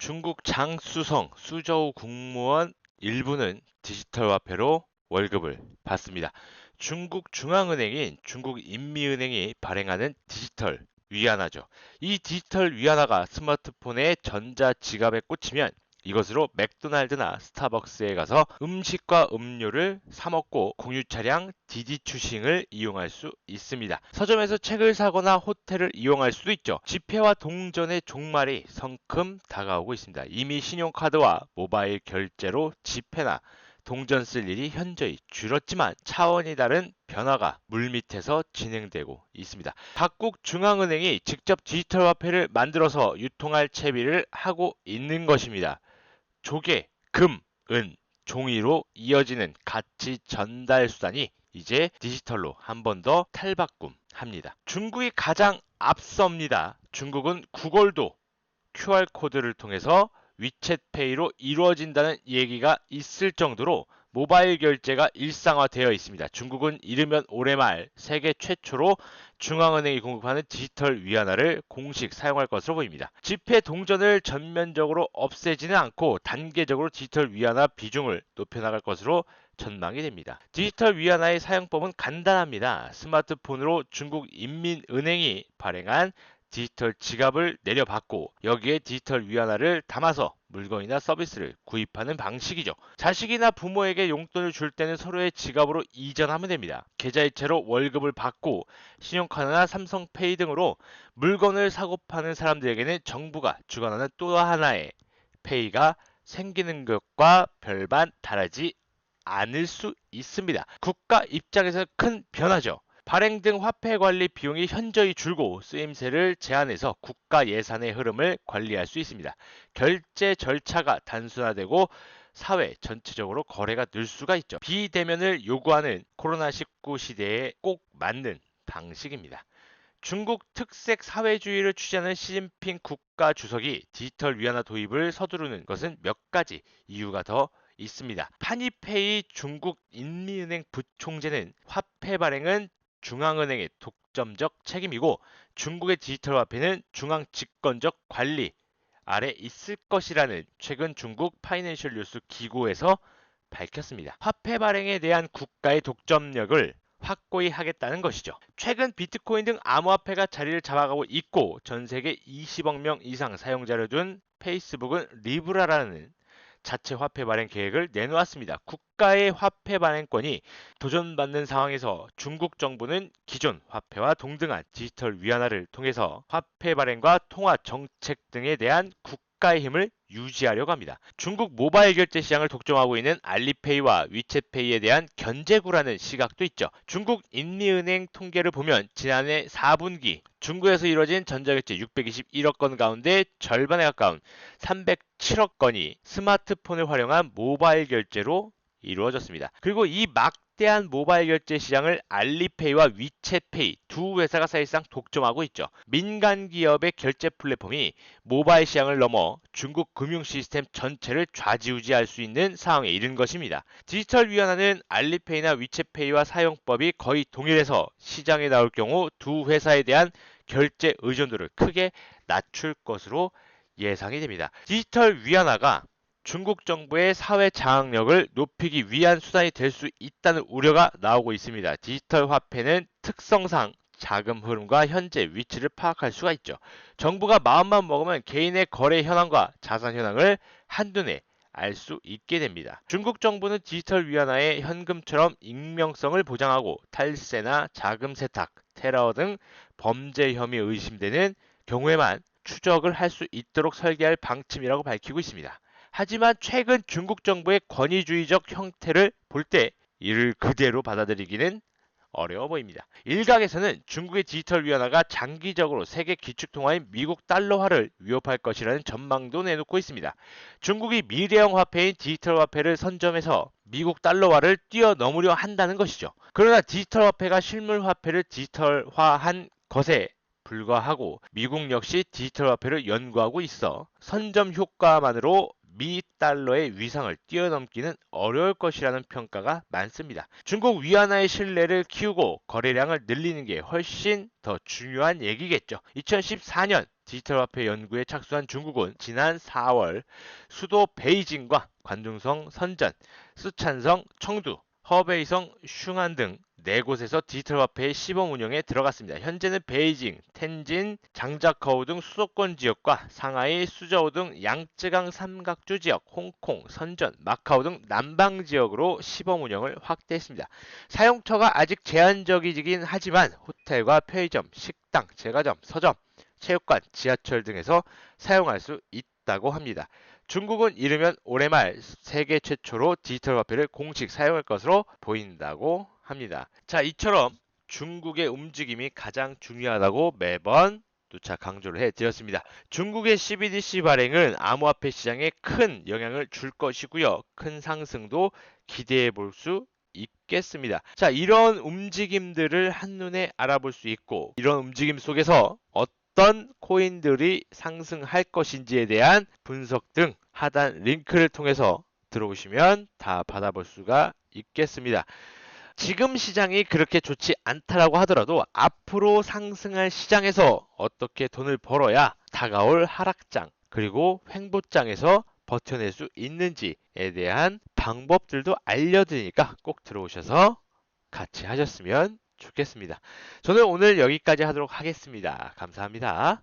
중국 장수성 수저우 국무원 일부는 디지털 화폐로 월급을 받습니다. 중국 중앙은행인 중국인민은행이 발행하는 디지털 위안화죠. 이 디지털 위안화가 스마트폰에 전자지갑에 꽂히면 이것으로 맥도날드나 스타벅스에 가서 음식과 음료를 사 먹고 공유 차량 디디 추싱을 이용할 수 있습니다. 서점에서 책을 사거나 호텔을 이용할 수도 있죠. 지폐와 동전의 종말이 성큼 다가오고 있습니다. 이미 신용카드와 모바일 결제로 지폐나 동전 쓸 일이 현저히 줄었지만 차원이 다른 변화가 물밑에서 진행되고 있습니다. 각국 중앙은행이 직접 디지털 화폐를 만들어서 유통할 채비를 하고 있는 것입니다. 조개, 금, 은, 종이로 이어지는 가치 전달 수단이 이제 디지털로 한 번 더 탈바꿈합니다. 중국이 가장 앞섭니다. 중국은 구글도 QR코드를 통해서 위챗페이로 이루어진다는 얘기가 있을 정도로 모바일 결제가 일상화되어 있습니다. 중국은 이르면 올해 말 세계 최초로 중앙은행이 공급하는 디지털 위안화를 공식 사용할 것으로 보입니다. 지폐 동전을 전면적으로 없애지는 않고 단계적으로 디지털 위안화 비중을 높여나갈 것으로 전망이 됩니다. 디지털 위안화의 사용법은 간단합니다. 스마트폰으로 중국인민은행이 발행한 디지털 지갑을 내려받고 여기에 디지털 위안화를 담아서 물건이나 서비스를 구입하는 방식이죠. 자식이나 부모에게 용돈을 줄 때는 서로의 지갑으로 이전하면 됩니다. 계좌이체로 월급을 받고 신용카드나 삼성페이 등으로 물건을 사고 파는 사람들에게는 정부가 주관하는 또 하나의 페이가 생기는 것과 별반 다르지 않을 수 있습니다. 국가 입장에서 큰 변화죠. 발행 등 화폐 관리 비용이 현저히 줄고 쓰임새를 제한해서 국가 예산의 흐름을 관리할 수 있습니다. 결제 절차가 단순화되고 사회 전체적으로 거래가 늘 수가 있죠. 비대면을 요구하는 코로나19 시대에 꼭 맞는 방식입니다. 중국 특색 사회주의를 추진하는 시진핑 국가 주석이 디지털 위안화 도입을 서두르는 것은 몇 가지 이유가 더 있습니다. 파니페이 중국인민은행 부총재는 화폐 발행은 중앙은행의 독점적 책임이고 중국의 디지털 화폐는 중앙 집권적 관리 아래 있을 것이라는 최근 중국 파이낸셜 뉴스 기고에서 밝혔습니다. 화폐 발행에 대한 국가의 독점력을 확고히 하겠다는 것이죠. 최근 비트코인 등 암호화폐가 자리를 잡아가고 있고 전 세계 20억 명 이상 사용자를 둔 페이스북은 리브라라는 자체 화폐 발행 계획을 내놓았습니다. 국가의 화폐 발행권이 도전받는 상황에서 중국 정부는 기존 화폐와 동등한 디지털 위안화를 통해서 화폐 발행과 통화 정책 등에 대한 국가의 힘을 유지하려고 합니다. 중국 모바일 결제 시장을 독점하고 있는 알리페이와 위챗페이에 대한 견제구라는 시각도 있죠. 중국 인민은행 통계를 보면 지난해 4분기 중국에서 이뤄진 전자결제 621억 건 가운데 절반에 가까운 307억 건이 스마트폰을 활용한 모바일 결제로 이루어졌습니다. 그리고 이 막대한 모바일 결제 시장을 알리페이와 위챗페이 두 회사가 사실상 독점하고 있죠. 민간 기업의 결제 플랫폼이 모바일 시장을 넘어 중국 금융 시스템 전체를 좌지우지할 수 있는 상황에 이른 것입니다. 디지털 위안화는 알리페이나 위챗페이와 사용법이 거의 동일해서 시장에 나올 경우 두 회사에 대한 결제 의존도를 크게 낮출 것으로 예상이 됩니다. 디지털 위안화가 중국 정부의 사회 장악력을 높이기 위한 수단이 될 수 있다는 우려가 나오고 있습니다. 디지털 화폐는 특성상 자금 흐름과 현재 위치를 파악할 수가 있죠. 정부가 마음만 먹으면 개인의 거래 현황과 자산 현황을 한눈에 알 수 있게 됩니다. 중국 정부는 디지털 위안화의 현금처럼 익명성을 보장하고 탈세나 자금 세탁, 테러 등 범죄 혐의 의심되는 경우에만 추적을 할 수 있도록 설계할 방침이라고 밝히고 있습니다. 하지만 최근 중국 정부의 권위주의적 형태를 볼 때 이를 그대로 받아들이기는 어려워 보입니다. 일각에서는 중국의 디지털 위안화가 장기적으로 세계 기축통화인 미국 달러화를 위협할 것이라는 전망도 내놓고 있습니다. 중국이 미래형 화폐인 디지털 화폐를 선점해서 미국 달러화를 뛰어넘으려 한다는 것이죠. 그러나 디지털 화폐가 실물 화폐를 디지털화한 것에 불과하고 미국 역시 디지털 화폐를 연구하고 있어 선점 효과만으로 미 달러의 위상을 뛰어넘기는 어려울 것이라는 평가가 많습니다. 중국 위안화의 신뢰를 키우고 거래량을 늘리는 게 훨씬 더 중요한 얘기겠죠. 2014년 디지털 화폐 연구에 착수한 중국은 지난 4월 수도 베이징과 관중성 선전, 쓰촨성 청두, 허베이성 슝안 등 4곳에서 디지털 화폐의 시범 운영에 들어갔습니다. 현재는 베이징, 텐진, 장자커우 등 수도권 지역과 상하이, 수저우 등 양쯔강 삼각주 지역, 홍콩, 선전, 마카오 등 남방 지역으로 시범 운영을 확대했습니다. 사용처가 아직 제한적이긴 하지만 호텔과 편의점, 식당, 제과점, 서점, 체육관, 지하철 등에서 사용할 수 있다고 합니다. 중국은 이르면 올해 말 세계 최초로 디지털 화폐를 공식 사용할 것으로 보인다고 합니다. 자, 이처럼 중국의 움직임이 가장 중요하다고 매번 누차 강조를 해드렸습니다. 중국의 CBDC 발행은 암호화폐 시장에 큰 영향을 줄 것이고요. 큰 상승도 기대해 볼 수 있겠습니다. 자, 이런 움직임들을 한눈에 알아볼 수 있고, 이런 움직임 속에서 어떤 코인들이 상승할 것인지에 대한 분석 등 하단 링크를 통해서 들어오시면 다 받아볼 수가 있겠습니다. 지금 시장이 그렇게 좋지 않다라고 하더라도 앞으로 상승할 시장에서 어떻게 돈을 벌어야 다가올 하락장 그리고 횡보장에서 버텨낼 수 있는지에 대한 방법들도 알려드리니까 꼭 들어오셔서 같이 하셨으면 좋겠습니다. 저는 오늘 여기까지 하도록 하겠습니다. 감사합니다.